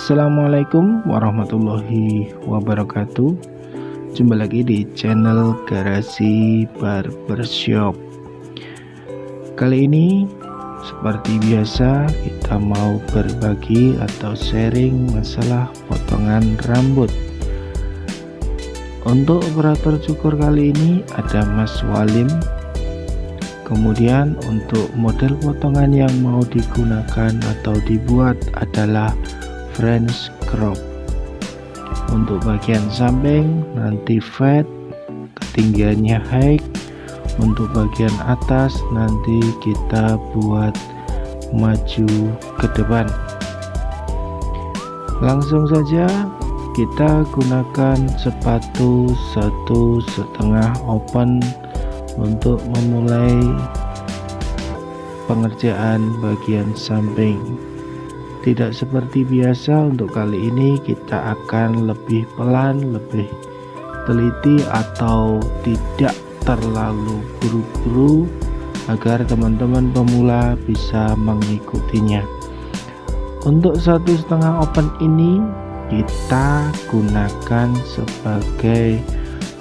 Assalamualaikum warahmatullahi wabarakatuh. Jumpa lagi di channel Garasi Barbershop. Kali ini seperti biasa kita mau berbagi atau sharing masalah potongan rambut. Untuk operator cukur kali ini ada Mas Walim. Kemudian untuk model potongan yang mau digunakan atau dibuat adalah French crop. Untuk bagian samping nanti fade, ketinggiannya high. Untuk bagian atas nanti kita buat maju ke depan. Langsung saja kita gunakan sepatu 1,5 open untuk memulai pengerjaan bagian samping. Tidak seperti biasa, untuk kali ini kita akan lebih pelan, lebih teliti atau tidak terlalu buru-buru agar teman-teman pemula bisa mengikutinya. Untuk 1,5 open ini kita gunakan sebagai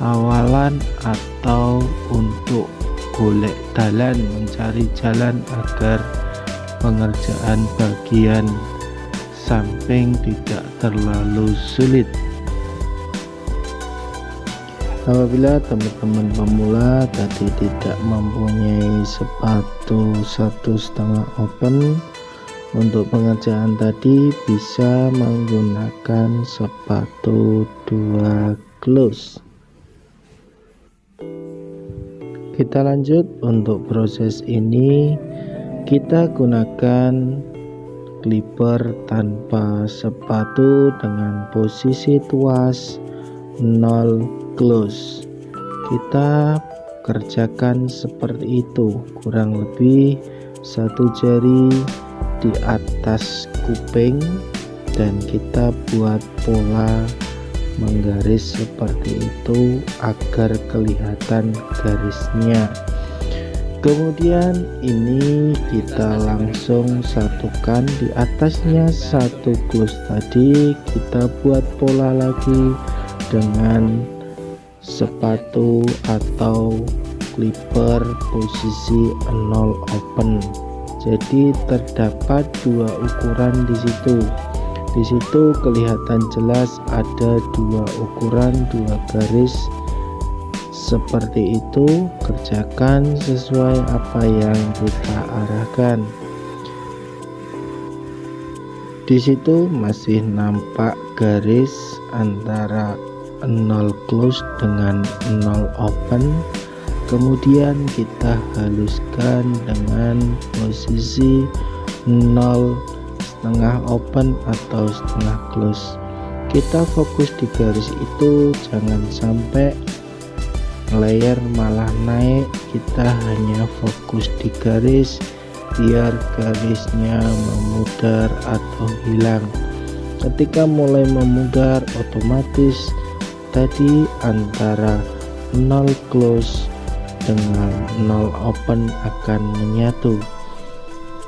awalan atau untuk golek jalan, mencari jalan agar pengerjaan bagian samping tidak terlalu sulit. Apabila teman-teman pemula tadi tidak mempunyai sepatu 1,5 open, untuk pengerjaan tadi bisa menggunakan sepatu 2 close. Kita lanjut. Untuk proses ini kita gunakan clipper tanpa sepatu dengan posisi tuas 0 close. Kita kerjakan seperti itu, kurang lebih 1 jari di atas kuping, dan kita buat pola menggaris seperti itu agar kelihatan garisnya. Kemudian ini kita langsung satukan di atasnya 1 close tadi, kita buat pola lagi dengan sepatu atau clipper posisi 0 open. Jadi terdapat 2 ukuran di situ. Di situ kelihatan jelas ada 2 ukuran, 2 garis seperti itu. Kerjakan sesuai apa yang kita arahkan. Di situ masih nampak garis antara 0 close dengan 0 open. Kemudian kita haluskan dengan posisi 0,5 open atau setengah close. Kita fokus di garis itu, jangan sampai layer malah naik. Kita hanya fokus di garis biar garisnya memudar atau hilang. Ketika mulai memudar, otomatis tadi antara 0 close dengan 0 open akan menyatu.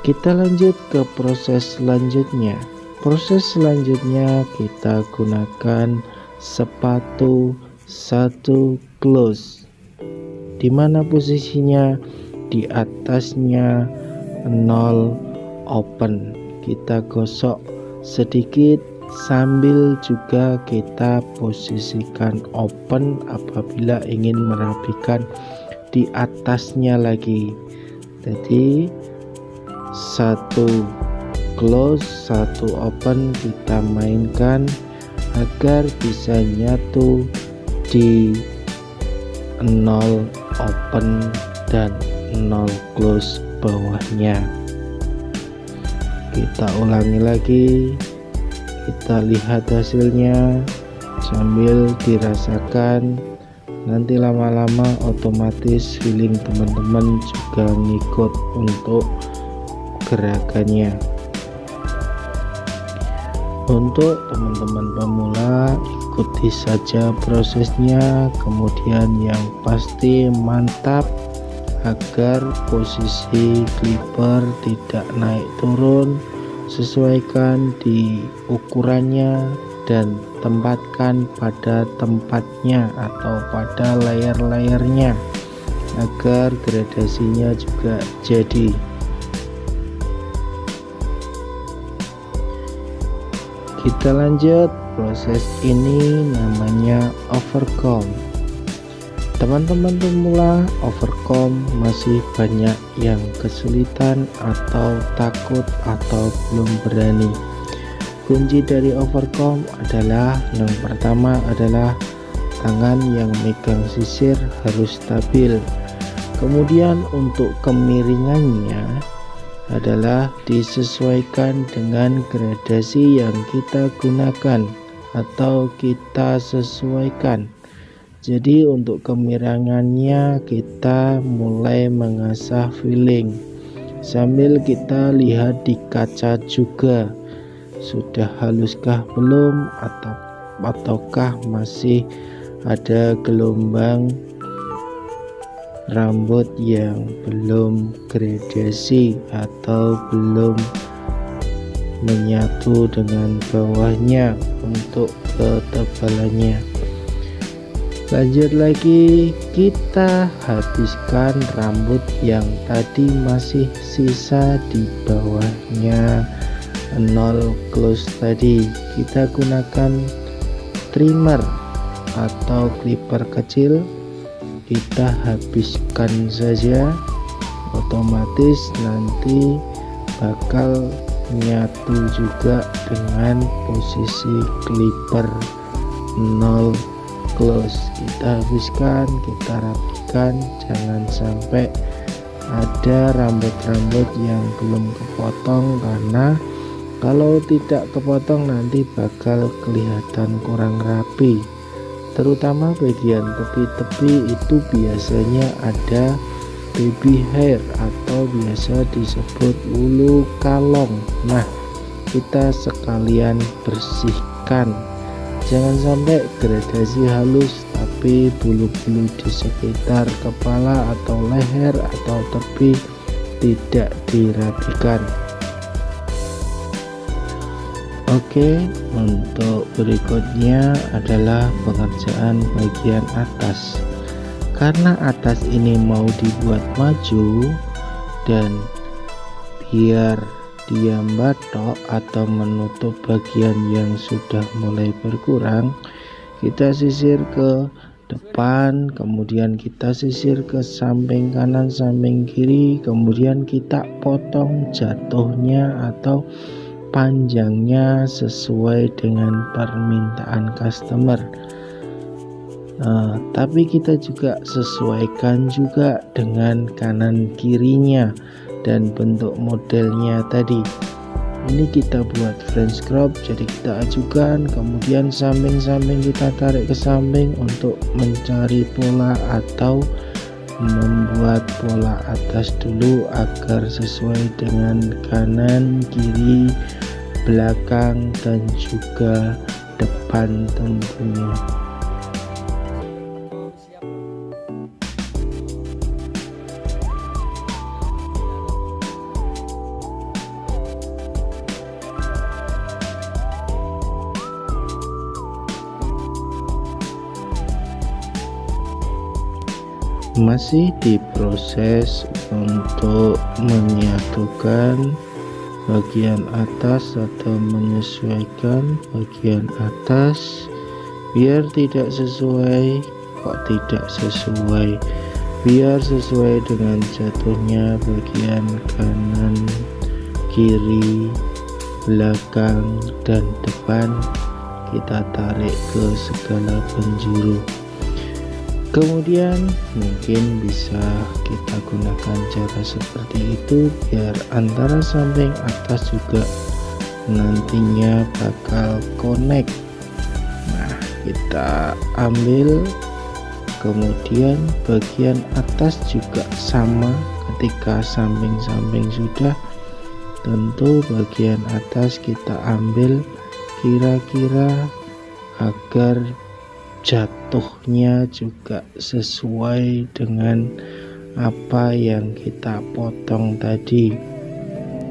Kita lanjut ke proses selanjutnya. Proses selanjutnya kita gunakan sepatu 1 close. Dimana posisinya? Di atasnya 0 open. Kita gosok sedikit sambil juga kita posisikan open apabila ingin merapikan di atasnya lagi. Jadi 1 close 1 open kita mainkan agar bisa nyatu di 0 open dan 0 close bawahnya. Kita ulangi lagi, kita lihat hasilnya sambil dirasakan. Nanti lama-lama otomatis feeling teman-teman juga ngikut untuk gerakannya. Untuk teman-teman pemula, ikuti saja prosesnya, kemudian yang pasti mantap agar posisi clipper tidak naik turun sesuaikan di ukurannya dan tempatkan pada tempatnya atau pada layer-layernya agar gradasinya juga jadi. Kita lanjut, proses ini namanya overcomb. Teman-teman pemula overcomb masih banyak yang kesulitan atau takut atau belum berani. Kunci dari overcomb adalah yang pertama adalah tangan yang megang sisir harus stabil. Kemudian untuk kemiringannya adalah disesuaikan dengan gradasi yang kita gunakan atau kita sesuaikan. Jadi untuk kemiringannya kita mulai mengasah feeling sambil kita lihat di kaca juga sudah haluskah belum ataukah masih ada gelombang rambut yang belum gradasi atau belum menyatu dengan bawahnya untuk ketebalannya. Lanjut lagi, kita habiskan rambut yang tadi masih sisa di bawahnya 0 close tadi. Kita gunakan trimmer atau clipper kecil, kita habiskan saja, otomatis nanti bakal nyatu juga dengan posisi clipper 0 close. Kita habiskan, kita rapikan, jangan sampai ada rambut-rambut yang belum kepotong, karena kalau tidak kepotong nanti bakal kelihatan kurang rapi, terutama bagian tepi-tepi itu biasanya ada baby hair atau biasa disebut ulu kalong. Nah, kita sekalian bersihkan, jangan sampai gradasi halus tapi bulu-bulu di sekitar kepala atau leher atau tepi tidak dirapikan. Oke, untuk berikutnya adalah pengerjaan bagian atas. Karena atas ini mau dibuat maju dan biar dia batok atau menutup bagian yang sudah mulai berkurang, kita sisir ke depan, kemudian kita sisir ke samping kanan, samping kiri, kemudian kita potong jatuhnya atau panjangnya sesuai dengan permintaan customer. Tapi kita juga sesuaikan juga dengan kanan kirinya dan bentuk modelnya tadi. Ini kita buat French crop, jadi kita ajukan, kemudian samping-samping kita tarik ke samping untuk mencari pola atau membuat pola atas dulu agar sesuai dengan kanan, kiri, belakang, dan juga depan tentunya. Masih diproses untuk menyatukan bagian atas atau menyesuaikan bagian atas biar tidak sesuai. Kok tidak sesuai? Biar sesuai dengan jatuhnya bagian kanan, kiri, belakang, dan depan. Kita tarik ke segala penjuru. Kemudian mungkin bisa kita gunakan cara seperti itu biar antara samping atas juga nantinya bakal connect. Nah, kita ambil, kemudian bagian atas juga sama. Ketika samping-samping sudah, tentu bagian atas kita ambil kira-kira agar jatuhnya juga sesuai dengan apa yang kita potong tadi.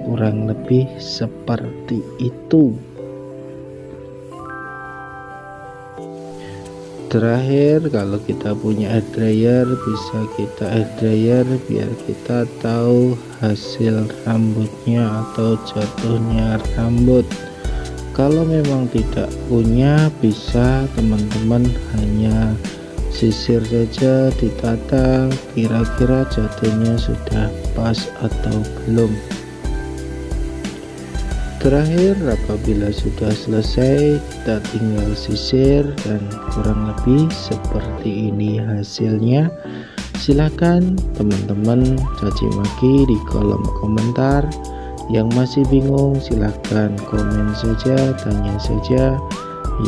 kurang lebih seperti itu. Terakhir, kalau kita punya air dryer, bisa kita air dryer biar kita tahu hasil rambutnya atau jatuhnya rambut. Kalau memang tidak punya, bisa teman-teman hanya sisir saja, ditata kira-kira jatuhnya sudah pas atau belum. Terakhir, apabila sudah selesai, kita tinggal sisir dan kurang lebih seperti ini hasilnya. Silakan teman-teman caci maki di kolom komentar. Yang masih bingung silahkan komen saja, tanya saja.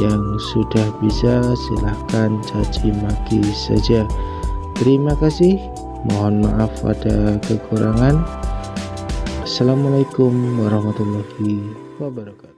Yang sudah bisa silahkan caci maki saja. Terima kasih, mohon maaf ada kekurangan. Assalamualaikum warahmatullahi wabarakatuh.